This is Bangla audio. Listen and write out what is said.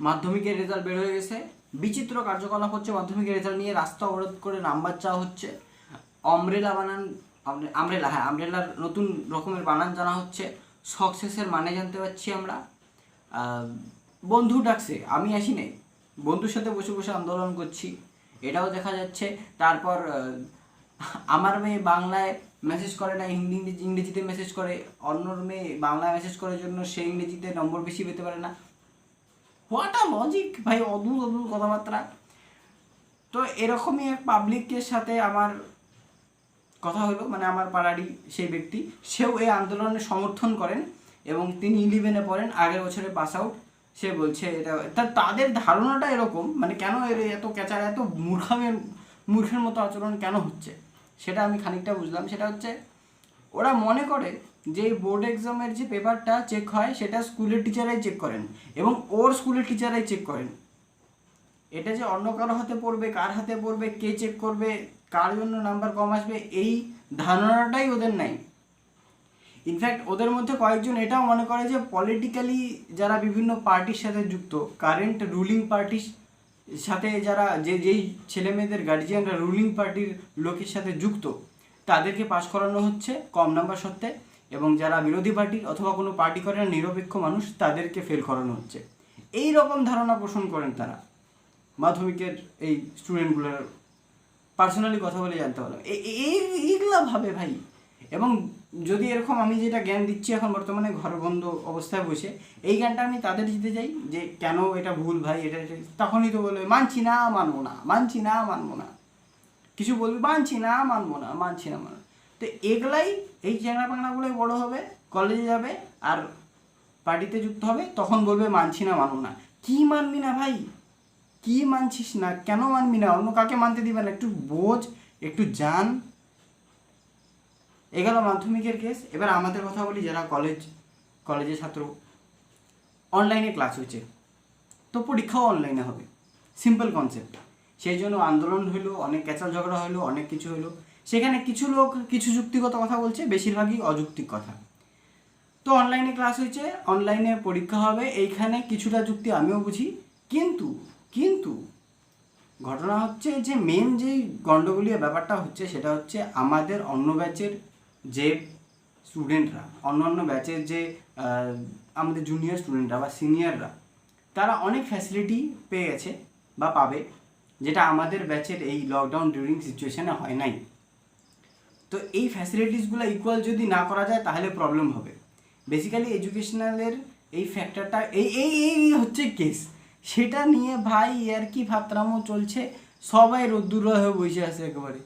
মাধ্যমিকের রেজাল্ট বের হয়ে গেছে। বিচিত্র কার্যকলাপ হচ্ছে মাধ্যমিকের রেজাল্ট নিয়ে। রাস্তা অবরোধ করে নাম্বার চাওয়া হচ্ছে। অমরেলা বানান, আমরেলা, হ্যাঁ আমরেলার নতুন রকমের বানান জানা হচ্ছে। সকসেসের মানে জানতে পারছি আমরা। বন্ধু ডাকছে, আমি আসি নাই, বন্ধুর সাথে বসে বসে আন্দোলন করছি, এটাও দেখা যাচ্ছে। তারপর আমার মেয়ে বাংলায় মেসেজ করে না, ইংরেজিতে মেসেজ করে। অন্যর মেয়ে বাংলায় মেসেজ করার জন্য সে ইংরেজিতে নম্বর বেশি পেতে পারে না। হোয়াট আ লজিক ভাই, অদ্ভুত অদ্ভুত কথাবার্তা। তো এরকমই এক পাবলিকের সাথে আমার কথা হলো, মানে আমার পাড়ারই সেই ব্যক্তি, সেও এই আন্দোলনে সমর্থন করেন এবং তিনি 11-এ পড়েন, আগের বছরে পাস আউট। সে বলছে এটা তাদের ধারণাটা এরকম, মানে কেন এত ক্যাচার, এত মূর্খের মতো আচরণ কেন হচ্ছে, সেটা আমি খানিকটা বুঝলাম। সেটা হচ্ছে ওরা মনে করে যে বোর্ড এক্সামের যে পেপারটা চেক হয় সেটা স্কুলের টিচারাই চেক করেন এবং ওর স্কুলের টিচারাই চেক করেন। এটা যে অন্য কারো হাতে পড়বে, কার হাতে পড়বে, কে চেক করবে, কার জন্য নাম্বার কম আসবে, এই ধারণাটাই ওদের নাই। ইনফ্যাক্ট ওদের মধ্যে কয়েকজন এটাও মনে করে যে পলিটিক্যালি যারা বিভিন্ন পার্টির সাথে যুক্ত, কারেন্ট রুলিং পার্টির সাথে যারা যেই ছেলেমেয়েদের গার্জিয়ানরা রুলিং পার্টির লোকের সাথে যুক্ত, তাদেরকে পাস করানো হচ্ছে কম নাম্বার সত্ত্বে, এবং যারা বিরোধী পার্টির অথবা কোনো পার্টি করে না, নিরপেক্ষ মানুষ, তাদেরকে ফেল করানো হচ্ছে। এই রকম ধারণা পোষণ করেন তারা মাধ্যমিকের এই স্টুডেন্টগুলোর। পার্সোনালি কথা বলে জানতে পারলাম এইগুলা ভাবে ভাই। এবং যদি এরকম আমি যেটা জ্ঞান দিচ্ছি এখন বর্তমানে ঘর বন্ধ অবস্থায় বসে, এই জ্ঞানটা আমি তাদের দিতে যাই যে কেন এটা ভুল ভাই, এটা তখনই তো বলবে মানছি না, মানবো না, মানছি না, মানবো না, কিছু বলবি মানছি না, মানবো না, মানছি না, মানবো। তো এগুলাই, এই চ্যাংড়া পাংড়াগুলোই বড় হবে, কলেজে যাবে আর পার্টিতে যুক্ত হবে, তখন বলবে মানছি না, মানবো না। কি মানবি না ভাই, কি মানছিস না, কেন মানবি না, অন্য কাকে মানতে দিবে না, একটু বোঝ, একটু জান। এ গেল মাধ্যমিকের কেস। এবার আমাদের কথা বলি যারা কলেজের ছাত্র। অনলাইনে ক্লাস হচ্ছে, তো পরীক্ষাও অনলাইনে হবে, সিম্পল কনসেপ্ট। সেই জন্য আন্দোলন হইলো, অনেক ক্যাচাল ঝগড়া হলো, অনেক কিছু হলো। সেখানে কিছু লোক কিছু যুক্তিগত কথা বলছে, বেশিরভাগই অযৌক্তিক কথা। তো অনলাইনে ক্লাস হয়েছে, অনলাইনে পরীক্ষা হবে, এইখানে কিছুটা যুক্তি আমিও বুঝি। কিন্তু কিন্তু ঘটনা হচ্ছে যে মেন যেই গণ্ডগোলীয় ব্যাপারটা হচ্ছে সেটা হচ্ছে আমাদের অন্য ব্যাচের যে স্টুডেন্টরা, অন্য ব্যাচের যে আমাদের জুনিয়র স্টুডেন্টরা বা সিনিয়ররা, তারা অনেক ফ্যাসিলিটি পেয়ে গেছে বা পাবে, যেটা আমাদের ব্যাচের এই লকডাউন ডিউরিং সিচুয়েশানে হয় নাই। তো এই ফ্যাসিলিটিসগুলো ইকুয়াল যদি না করা যায় তাহলে প্রবলেম হবে। বেসিক্যালি এডুকেশনালের এই ফ্যাক্টরটা এই হচ্ছে কেস। সেটা নিয়ে ভাই আর কি ফাতরামো চলছে, সবাই রোদ্দুর হয়ে বসে আছে একেবারে।